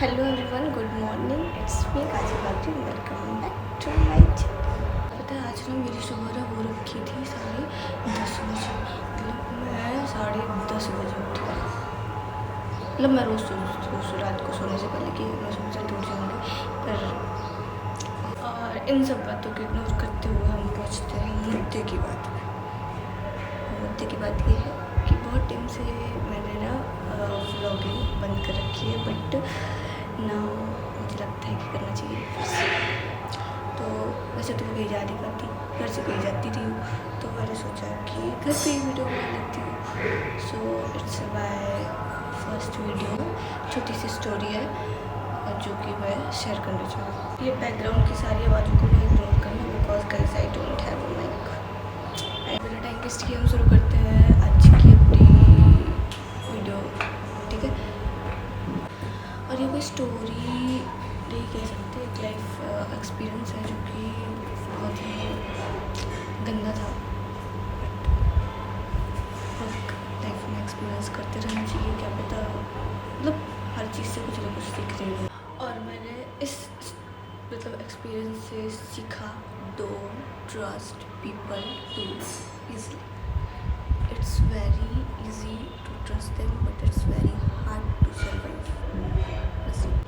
Hello everyone, good morning. It's me Kaji Bagri. Welcome back to my channel. पता है आज ना मेरी सुबह हो रखी थी 10:30 बजे। मतलब मैं 10:30 बजे उठी। मतलब मैं रोज़ रात को सोने से पहले कि मैं सुबह जल्दी उठ जाऊँगी। पर और इन सब बातों को इग्नोर करते हुए हम पहुँचते हैं मुद्दे की बात पे। मुद्दे की बात ये है कि बहुत टाइम से मैंने ना व्लॉगिंग बंद कर रखी है, बट ना मुझे लगता है कि करना चाहिए फिर से। तो वैसे तो मैं कहीं जा नहीं पाती, घर से कहीं जाती थी, तो मैंने सोचा कि घर पे ही वीडियो बना लेती हूँ। So it's my first video. छोटी सी स्टोरी है जो कि मैं शेयर करना चाहूँ। ये बैकग्राउंड की सारी आवाज़ों को मैं इग्नोर करना, because guys I don't have a mic. बिना टाइम वेस्ट किए हम शुरू करते हैं आज की अपनी वीडियो, ठीक है। और ये कोई स्टोरी नहीं कह सकते, एक लाइफ एक्सपीरियंस है जो कि बहुत ही गंदा था। बट लाइफ में एक्सपीरियंस करते रहना चाहिए, क्या पता मतलब हर चीज़ से कुछ ना कुछ सीख रही हूँ। और मैंने इस मतलब एक्सपीरियंस से सीखा, don't trust people too easily. It's very easy to trust them, but it's very hard to survive.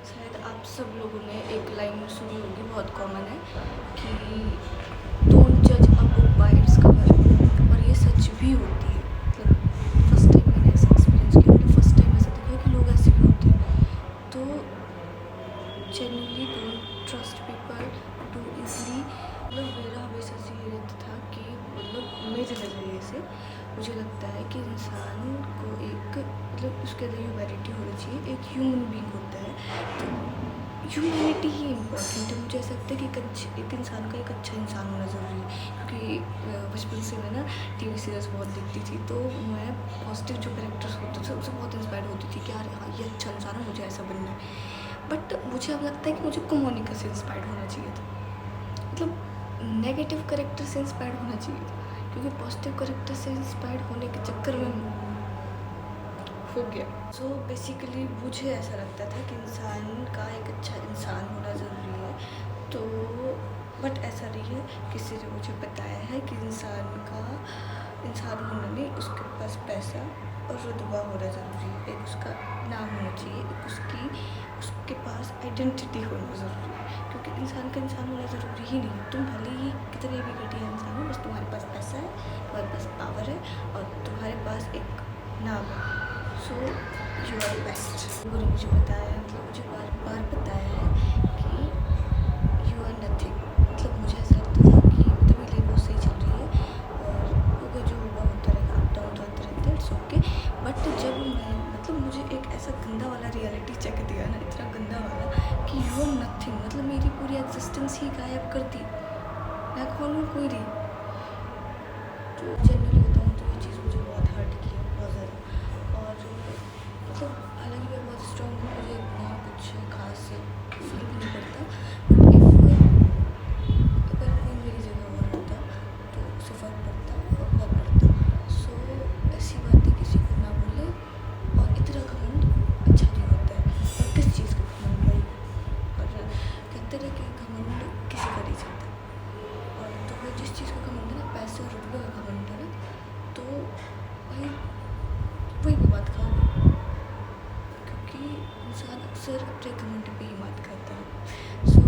शायद आप सब लोगों ने एक लाइन सुनी होगी, बहुत कॉमन है कि डोंट जज a book by its cover. और ये सच भी होती है। मतलब फर्स्ट टाइम मैंने ऐसा एक्सपीरियंस किया, मैंने फर्स्ट टाइम ऐसा देखा कि लोग ऐसे भी होते हैं। तो genuinely don't trust people too easily. मतलब मेरा हमेशा से ये रहता था कि मतलब मेरे नज़रिए से मुझे लगता है कि इंसान को एक मतलब उसके अंदर ह्यूमैनिटी होनी चाहिए। एक ह्यूमन बीइंग होता है, तो ह्यूमैनिटी ही इम्पोर्टेंट है। मुझे ऐसा लगता है कि एक इंसान का एक अच्छा इंसान होना ज़रूरी है। क्योंकि बचपन से मैं ना टीवी सीरियल्स बहुत देखती थी, तो मैं पॉजिटिव जो कैरेक्टर्स होते थे उससे बहुत इंस्पायर होती थी कि यार हाँ ये अच्छा इंसान है, मुझे ऐसा बनना है। बट मुझे अब लगता है कि मुझे कुमोनिका से इंस्पायर्ड होना चाहिए था। मतलब नेगेटिव कैरेक्टर से इंस्पायर्ड होना चाहिए था, क्योंकि पॉजिटिव कैरेक्टर से इंस्पायर्ड होने के चक्कर में हो गया। सो बेसिकली मुझे ऐसा लगता था कि इंसान का एक अच्छा इंसान होना ज़रूरी है। तो बट ऐसा नहीं है, किसी ने मुझे बताया है कि इंसान होना नहीं, उसके पास पैसा और रुतबा होना ज़रूरी है। एक उसका नाम होना चाहिए, एक उसके पास आइडेंटिटी होना ज़रूरी है। क्योंकि इंसान का इंसान होना ज़रूरी ही नहीं है। तुम भले ही कितने भी घटिया इंसान हो, बस तुम्हारे पास पैसा है, तुम्हारे पास पावर है और तुम्हारे पास एक नाम है। So you are best. लोगों ने मुझे बताया, मतलब मुझे बार बार बताया है कि यू आर नथिंग। मतलब मुझे ऐसा लगता था कि मतलब मेरी लाइफ बहुत सही चल रही है और होगा जो होगा होता रहेगा, अप डाउन होते रहते हैं, इट्स ओके। बट जब मैं मतलब मुझे एक ऐसा गंदा वाला रियलिटी चेक दिया ना, इतना गंदा वाला कि यू आर नथिंग, मतलब मेरी पूरी एग्जिस्टेंस ही गायब कर दी। मैं कौन हूँ, कोई नहीं। तो जनरली बताऊँ तो ये चीज़ मुझे बहुत हर्ट की है, बहुत ज़्यादा। और मतलब हालांकि मैं बहुत स्ट्रॉन्ग हूँ, मुझे इतना कुछ खास फर्क नहीं पड़ता। बट अगर कोई मेरी जगह और होता तो उसे फ़र्क पड़ता और बहुत पड़ता। सो ऐसी बातें किसी को ना बोले। और इतना घमंड अच्छा नहीं होता है। और किस चीज़ का घमंड भाई? और कहते हैं कि घमंड किसी का नहीं चलता। और तो भाई जिस चीज़ का घमंड है ना, पैसे और रुपये का घमंड है ना, तो भाई वही पे बात खाओगे। क्योंकि इंसान अक्सर अपने घमंड पे ही मात खाता है। सो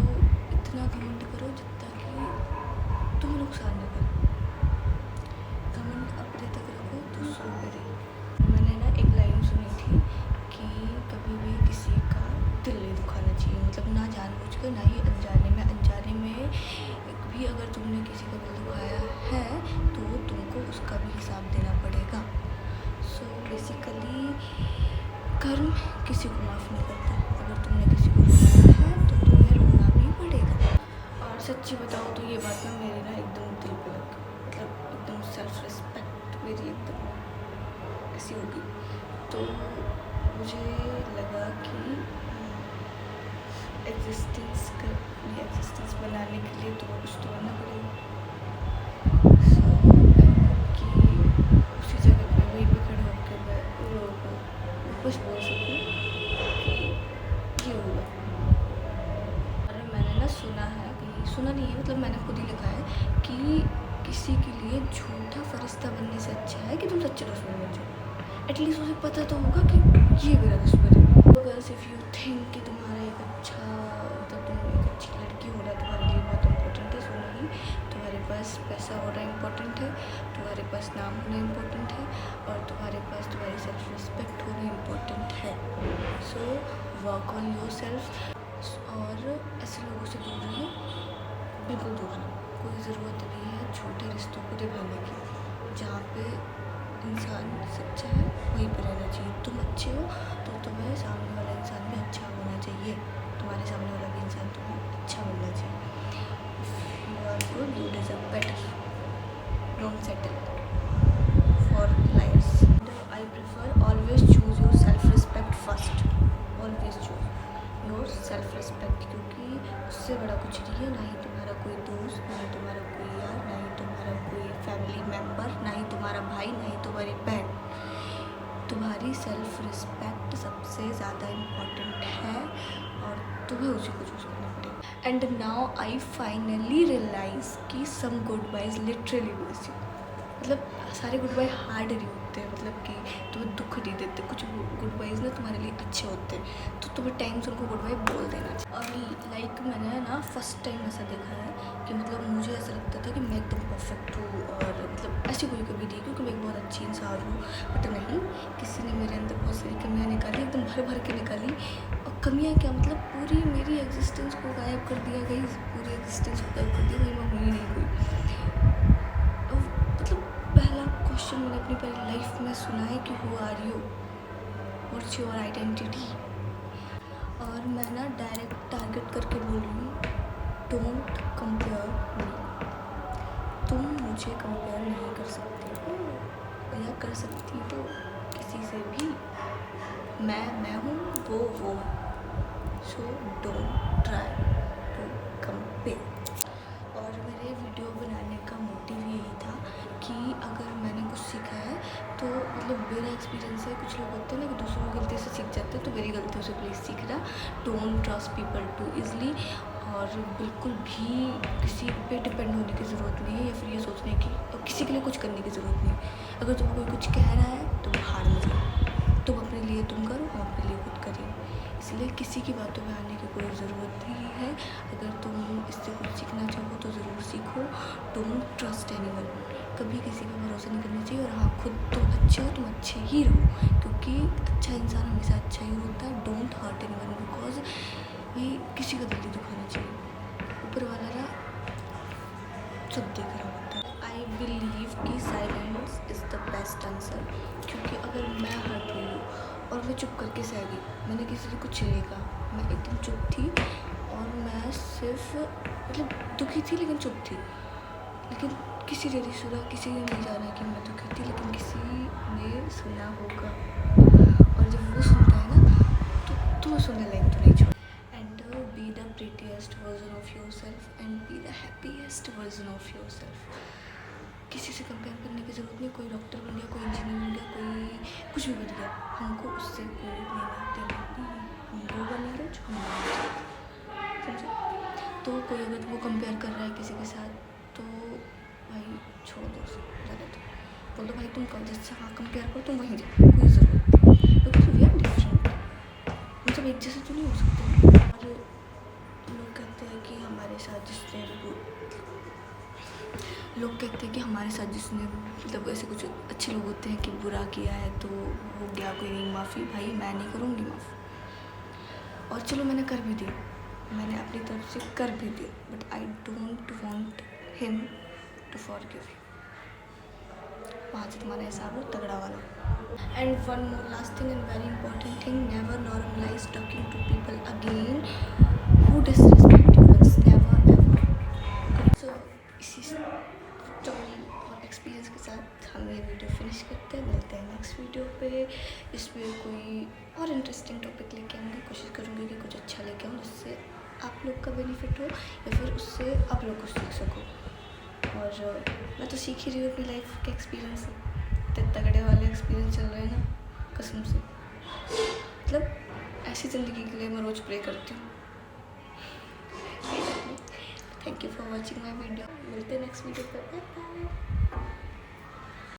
इतना घमंड करो जितना कि तुम्हें नुकसान ना करे। घमंड अपने तक रखो, दूसरों पे नहीं। मैंने ना एक लाइन सुनी थी कि कभी भी किसी का दिल नहीं दुखाना चाहिए। मतलब ना जानबूझकर, ना ही अनजाने में। अनजाने में भी अगर तुमने किसी का दिल दुखाया है तो तुमको उसका भी हिसाब देना पड़ेगा। सो बेसिकली कर्म किसी को माफ़ नहीं करता। अगर तुमने किसी को रोना है तो तुम्हें रोना भी पड़ेगा। और सच्ची बताओ तो ये बात ना मेरी ना एकदम दिल पे लग गई। मतलब एकदम सेल्फ रिस्पेक्ट मेरी एकदम ऐसी होगी। तो मुझे लगा कि एग्जिस्टेंस बनाने के लिए तो कुछ तो करना पड़ेगा। सो कि उसी जगह पे वहीं पे खड़े होकर मैं लोगों को कुछ बोल सकूँ कि ये होगा। सुना नहीं है, मतलब मैंने खुद ही लिखा है कि किसी के लिए झूठा फरिश्ता बनने से अच्छा है कि तुम सच्चे दुश्मन बन जाओ। एटलीस्ट उसे पता तो होगा कि ये मेरा दुश्मन है। बस इफ़ यू थिंक कि तुम्हारा एक अच्छा, मतलब तुम एक अच्छी लड़की होना तुम्हारे लिए बहुत इम्पोर्टेंट है, सो नहीं, तुम्हारे पास पैसा होना इम्पोर्टेंट है, तुम्हारे पास नाम होना इम्पोर्टेंट है, और तुम्हारे पास तुम्हारी सेल्फ रिस्पेक्ट होना इम्पोर्टेंट है। So work on your self, और ऐसे लोगों से दूर रहें, बिल्कुल दूर रहें। कोई ज़रूरत नहीं है छोटे रिश्तों को निभाने की। जहाँ पे इंसान सच्चा है वहीं पर रहना चाहिए। तुम अच्छे हो तो तुम्हें सामने वाला इंसान भी अच्छा होना चाहिए, तुम्हारे सामने वाला भी इंसान तुम्हें अच्छा मिलना चाहिए। You are good, you deserve better, don't settle for life. I prefer always choose your self respect first, always choose your self respect, क्योंकि उससे बड़ा कुछ नहीं है। ना ही तुम्हारा कोई दोस्त, ना ही तुम्हारा कोई यार, ना ही तुम्हारा कोई फैमिली मेम्बर, ना ही तुम्हारा भाई, ना ही तुम्हारी बहन। तुम्हारी सेल्फ रिस्पेक्ट सबसे ज़्यादा इम्पॉर्टेंट है और तुम्हें उसी को चूज़ करना पड़ेगा। And now I finally realise कि some goodbyes literally bless you. मतलब सारे गुड बाय हार्ड नहीं होते हैं, मतलब कि तुम्हें दुख नहीं देते। कुछ गुड बाइज ना तुम्हारे लिए अच्छे होते हैं, तो तुम्हें टाइम से उनको गुड बाय बोल देना चाहिए। और लाइक मैंने ना फर्स्ट टाइम ऐसा देखा है कि मतलब मुझे ऐसा लगता था कि मैं एकदम परफेक्ट हूँ, और मतलब ऐसी कोई कभी नहीं, क्योंकि मैं एक बहुत अच्छी इंसान हूँ। बट नहीं, किसी ने मेरे अंदर बहुत सारी कमियाँ निकाली, एकदम भर भर के निकाली। और कमियाँ क्या, मतलब पूरी मेरी एग्जिस्टेंस को गायब कर दिया गई, पूरी एग्जिस्टेंस को गायब कर दिया, मैं हुई नहीं कोई। पहला क्वेश्चन मैंने अपनी पहली लाइफ में सुना है कि who are you, what's your identity. और मैं ना डायरेक्ट टारगेट करके बोल रही हूँ, डोंट कंपेयर मी। तुम मुझे कंपेयर नहीं कर सकती हो, या कर सकती हो किसी से भी। मैं हूँ, वो है। So don't try to compare. और मेरे वीडियो बनाने का मोटिव यही था कि अगर मैंने कुछ सीखा है तो मतलब मेरा एक्सपीरियंस है। कुछ लोग होते हैं ना कि दूसरों की गलती से सीख जाते हैं, तो मेरी गलतियों से प्लीज़ सीखना। Don't trust people too easily, और बिल्कुल भी किसी पे डिपेंड होने की ज़रूरत नहीं है, या फिर ये सोचने की और किसी के लिए कुछ करने की ज़रूरत नहीं। अगर तुम कोई कुछ कह रहा है तो हार में जाओ, तुम अपने लिए तुम करो, हम अपने लिए खुद करिए। इसलिए किसी की बातों में आने की कोई ज़रूरत नहीं है। अगर तुम इससे कुछ सीखना चाहो तो ज़रूर सीखो। डोंट ट्रस्ट एनीवन, कभी किसी पर भरोसा नहीं करना चाहिए। और हाँ, खुद तुम अच्छे हो, तुम अच्छे ही रहो, क्योंकि अच्छा इंसान हमेशा अच्छा ही होता है। डोंट हर्ट एनीवन, बिकॉज भाई किसी का दिल नहीं दुखाना चाहिए। ऊपर वाला ना सब देख रहा होता है। आई बिलीव कि silence is the best answer, क्योंकि अगर मैं हर्ट हुई हूँ और मैं चुप करके सह गई, मैंने किसी से कुछ नहीं कहा, मैं एकदम चुप थी, और मैं सिर्फ मतलब दुखी थी लेकिन चुप थी। लेकिन किसी ने नहीं सुना, किसी ने नहीं जाना कि मैं दुखी थी, लेकिन किसी ने सुना होगा। और जब वो सुनता है ना तो तुम्हें सुनने लायक तो नहीं छोड़। And be the prettiest version of your self and be the happiest version of your self. किसी से कंपेयर करने की ज़रूरत नहीं। कोई डॉक्टर बन गया, कोई इंजीनियर बन गया, कोई कुछ भी बन गया, हमको उससे कोई लेना देना नहीं है। हम वो बनेंगे जो हम बनेंगे, समझे। तो कोई अगर वो कंपेयर कर रहा है किसी के साथ, तो भाई छोड़ दो उसे, ज़्यादा तो बोल दो भाई तुम कब जिससे हाँ कंपेयर करो, तुम वहीं जाओ, कोई ज़रूरत नहीं, बिकॉज वी आर डिफरेंट। हम सब एक जैसे तो नहीं हो सकते। और लोग कहते हैं कि हमारे साथ जिसने मतलब ऐसे कुछ अच्छे लोग होते हैं कि बुरा किया है तो हो गया, कोई नहीं माफ़ी। भाई मैं नहीं करूँगी माफ़। और चलो मैंने कर भी दिया, मैंने अपनी तरफ से कर भी दिया, but I don't want him to forgive you. वहाँ से तुम्हारा हिसाब हो तगड़ा वाला। And one more last thing and very important thing, never normalise talking to people again who disrespect you once, never ever. So इसी स्टोरी और experience के साथ हम ये वीडियो फिनिश करते हैं। मिलते हैं नेक्स्ट वीडियो पे। इसमें कोई और इंटरेस्टिंग टॉपिक लेके आऊँगी, कोशिश करूँगी कि कुछ अच्छा लेके आऊँ जिससे आप लोग का बेनिफिट हो, या फिर उससे आप लोग कुछ सीख सको। और मैं तो सीख ही रही हूँ अपनी लाइफ के एक्सपीरियंस से। इतने तगड़े वाले एक्सपीरियंस चल रहे हैं ना कसम से, मतलब ऐसी ज़िंदगी के लिए मैं रोज़ प्रे करती हूँ। Thank you for watching my video. मिलते हैं नेक्स्ट वीडियो पर।